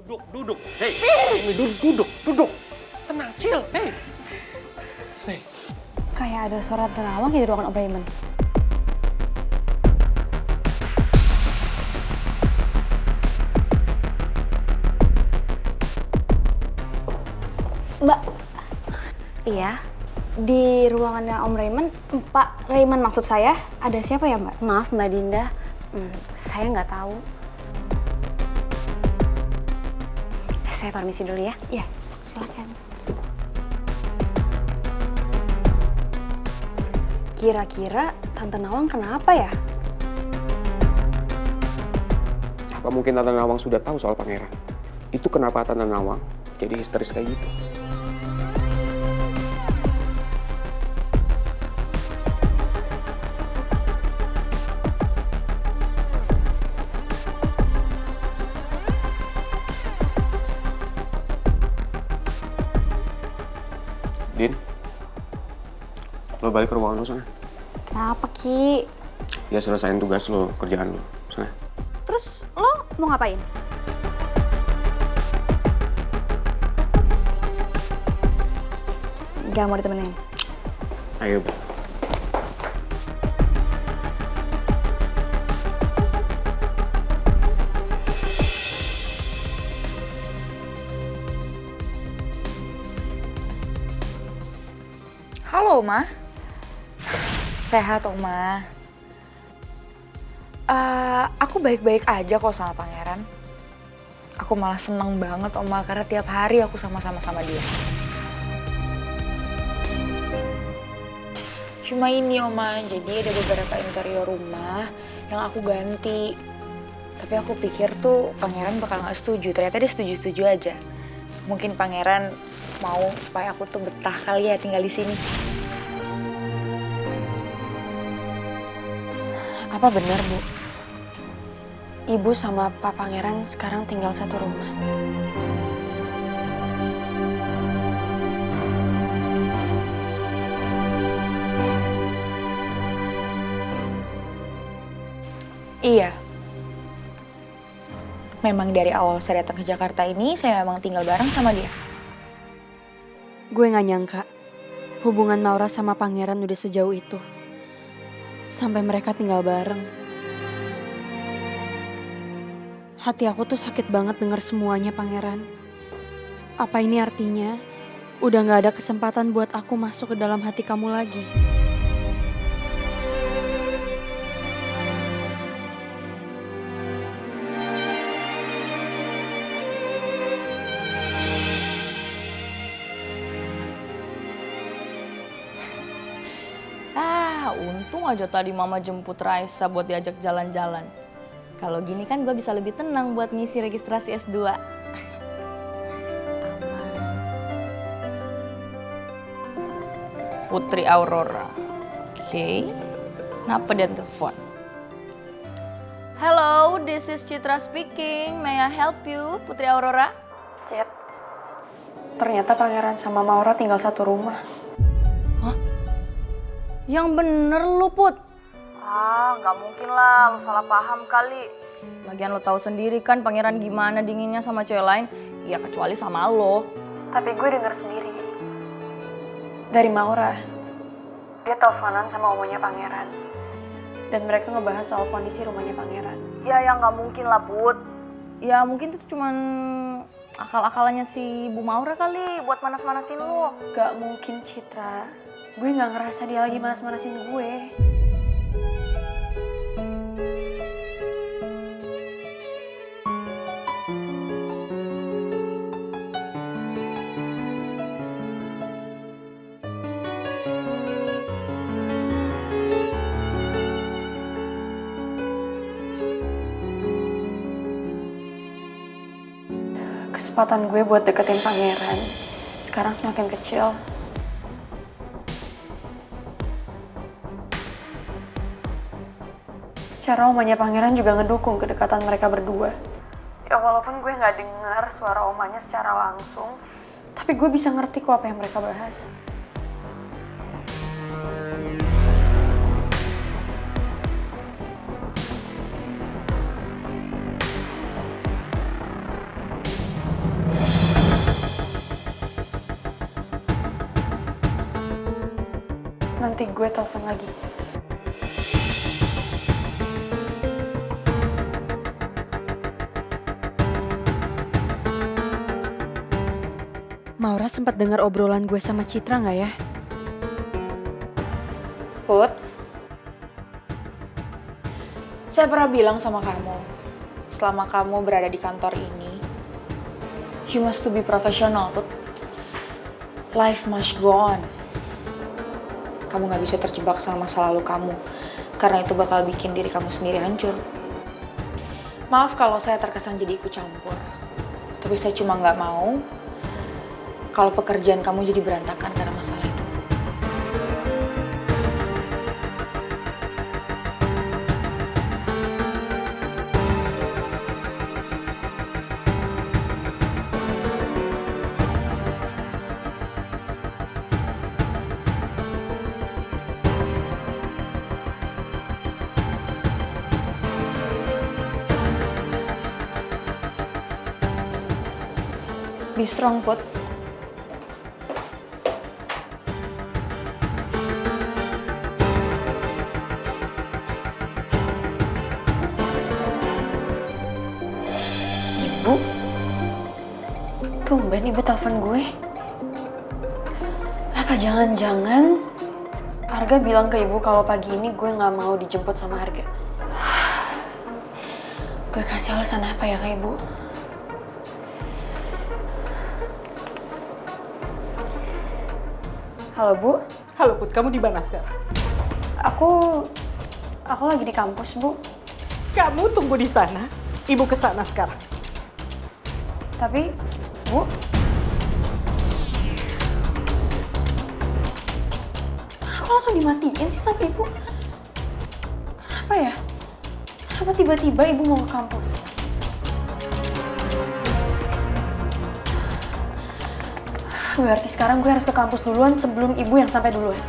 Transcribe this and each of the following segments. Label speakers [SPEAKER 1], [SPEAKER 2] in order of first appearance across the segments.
[SPEAKER 1] Duduk. Hei, ini duduk. Tenang, chill. Hei.
[SPEAKER 2] Kayak ada suara Nawang di ruangan Om Raymond. Mbak.
[SPEAKER 3] Iya,
[SPEAKER 2] Di ruangannya Om Raymond, Pak Raymond maksud saya, ada siapa ya Mbak?
[SPEAKER 3] maaf Mbak Dinda, saya nggak tahu. Saya permisi dulu ya.
[SPEAKER 2] Iya, silakan. Kira-kira Tante Nawang kenapa ya?
[SPEAKER 1] Apa mungkin Tante Nawang sudah tahu soal pangeran? Itu kenapa Tante Nawang jadi histeris kayak gitu? Din, lo balik ke ruangan lo sana.
[SPEAKER 2] Kenapa Ki?
[SPEAKER 1] Ya selesain tugas lo, kerjaan lo. Sana.
[SPEAKER 2] Terus lo mau ngapain? Gak mau ditemenin.
[SPEAKER 1] Ayo, Bu.
[SPEAKER 4] Halo, Oma. Sehat, Oma. Aku baik-baik aja kok sama Pangeran. Aku malah seneng banget, Oma, karena tiap hari aku sama-sama sama dia. Cuma ini, Oma, jadi ada beberapa interior rumah yang aku ganti. Tapi aku pikir tuh Pangeran bakal gak setuju. Ternyata dia setuju-setuju aja. Mungkin Pangeran mau supaya aku tuh betah kali ya tinggal di sini.
[SPEAKER 2] Apa benar, Bu? Ibu sama Pak Pangeran sekarang tinggal satu rumah.
[SPEAKER 4] Iya. Memang dari awal saya datang ke Jakarta ini, saya memang tinggal bareng sama dia.
[SPEAKER 2] Gue gak nyangka hubungan Maura sama Pangeran udah sejauh itu. Sampai mereka tinggal bareng. Hati aku tuh sakit banget denger semuanya, Pangeran. Apa ini artinya udah gak ada kesempatan buat aku masuk ke dalam hati kamu lagi?
[SPEAKER 5] Untung aja tadi mama jemput Raisa buat diajak jalan-jalan. Kalau gini kan gue bisa lebih tenang buat ngisi registrasi S2. Putri Aurora. Oke. Kenapa dia telepon? Hello, this is Citra speaking. May I help you, Putri Aurora?
[SPEAKER 2] Cit, ternyata Pangeran sama Maura tinggal satu rumah.
[SPEAKER 5] Yang bener lu, Put. Nggak mungkin lah, lu salah paham kali. Lagian lu tahu sendiri kan Pangeran gimana dinginnya sama cewek lain. Ya kecuali sama lo.
[SPEAKER 2] Tapi gue denger sendiri dari Maura. Dia teleponan sama omanya Pangeran. Dan mereka ngebahas soal kondisi rumahnya Pangeran.
[SPEAKER 5] Ya nggak mungkin lah, Put. Ya mungkin itu cuman akal-akalannya si Bu Maura kali buat manas-manasin lu.
[SPEAKER 2] Gak mungkin, Citra. Gue gak ngerasa dia lagi manas-manasin gue. Kesempatan gue buat deketin Pangeran sekarang semakin kecil. Secara omanya Pangeran juga ngedukung kedekatan mereka berdua. Ya walaupun gue gak dengar suara omanya secara langsung, tapi gue bisa ngerti kok apa yang mereka bahas. Nanti gue telepon lagi. Maura sempat dengar obrolan gue sama Citra nggak ya?
[SPEAKER 4] Put, saya pernah bilang sama kamu, selama kamu berada di kantor ini, you must to be professional, Put. Life must go on. Kamu gak bisa terjebak sama masa lalu kamu, karena itu bakal bikin diri kamu sendiri hancur. Maaf kalau saya terkesan jadi ikut campur, tapi saya cuma gak mau kalau pekerjaan kamu jadi berantakan karena masalah itu. Be strong, Put.
[SPEAKER 2] Ibu? Tumben ibu telepon gue. Apa jangan-jangan Harga bilang ke ibu kalau pagi ini gue nggak mau dijemput sama Harga. Gue kasih alasan apa ya ke ibu? Halo Bu.
[SPEAKER 6] Halo Put, kamu di mana sekarang?
[SPEAKER 2] Aku lagi di kampus, Bu.
[SPEAKER 6] Kamu tunggu di sana, ibu ke sana sekarang.
[SPEAKER 2] Tapi, Bu, aku langsung dimatiin sih sama ibu. Kenapa ya? Kenapa tiba-tiba ibu mau ke kampus? Berarti sekarang gue harus ke kampus duluan sebelum ibu yang sampai duluan.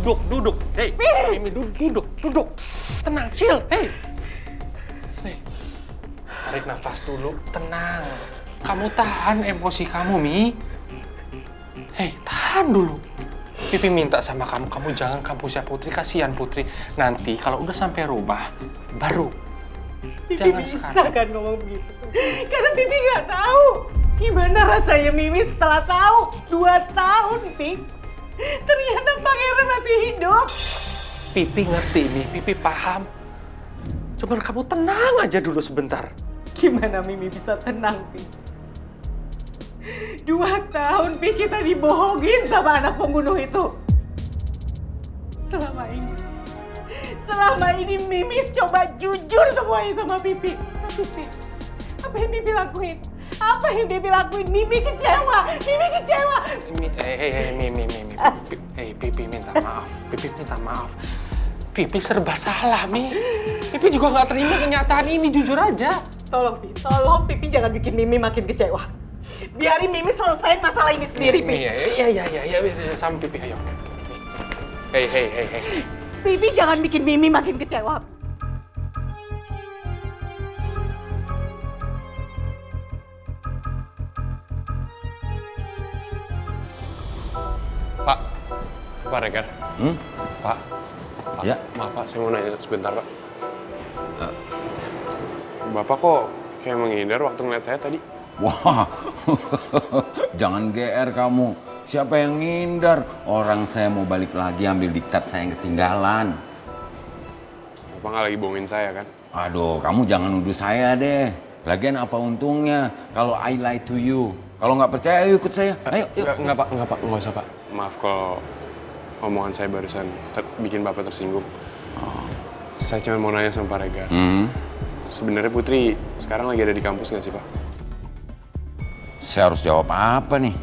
[SPEAKER 1] Duduk. Hei, Mimi, duduk. Tenang, chill. Hei. Tarik nafas dulu, tenang. Kamu tahan emosi kamu, Mi. Hei, tahan dulu. Pipi minta sama kamu jangan kampusnya Putri, kasihan Putri. Nanti kalau udah sampai rumah, baru. Jangan sekarang.
[SPEAKER 6] Kan ngomong begitu. Karena Pipi nggak tahu gimana rasanya Mimi setelah tahu 2 tahun, Pik. Ternyata pangeran masih hidup.
[SPEAKER 1] Pipi ngerti, Mi. Pipi paham. Cuman kamu tenang aja dulu sebentar.
[SPEAKER 6] Gimana Mimi bisa tenang, Pik? 2 tahun, Pik, kita dibohongin sama anak pembunuh itu. Selama ini Mimi coba jujur semuanya sama Pipi. Tapi Pik, apa yang Pipi lakuin? Mimi kecewa.
[SPEAKER 1] Pipi minta maaf. Pipi serba salah, Mi. Pipi juga nggak terima kenyataan ini, jujur aja.
[SPEAKER 6] Tolong Pipi jangan bikin Mimi makin kecewa. Biarin Mimi selesain masalah ini sendiri, Pipi.
[SPEAKER 1] Iya, sama Pipi, ayo. Hei.
[SPEAKER 6] Pipi jangan bikin Mimi makin kecewa.
[SPEAKER 7] Pak Regar. Pak.
[SPEAKER 8] Ya.
[SPEAKER 7] Maaf Pak, saya mau nanya sebentar Pak. Bapak kok kayak menghindar waktu ngeliat saya tadi?
[SPEAKER 8] Wah, jangan GR kamu. Siapa yang ngindar? Orang saya mau balik lagi ambil diktat saya yang ketinggalan.
[SPEAKER 7] Bapak nggak lagi bohongin saya kan?
[SPEAKER 8] Aduh, kamu jangan nuduh saya deh. Lagian apa untungnya kalau I lie to you? Kalau nggak percaya, ayo ikut saya. Ayo, yuk.
[SPEAKER 7] Nggak Pak, nggak usah Pak. Maaf kalau omongan saya barusan bikin Bapak tersinggung. Saya cuma mau nanya sama Pak Regar. sebenarnya Putri sekarang lagi ada di kampus nggak sih, Pak?
[SPEAKER 8] Saya harus jawab apa nih?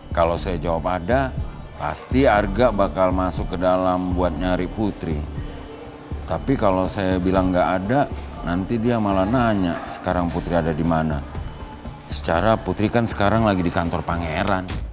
[SPEAKER 8] Kalau saya jawab ada, pasti Arga bakal masuk ke dalam buat nyari Putri. Tapi kalau saya bilang nggak ada, nanti dia malah nanya sekarang Putri ada di mana. Secara Putri kan sekarang lagi di kantor pangeran.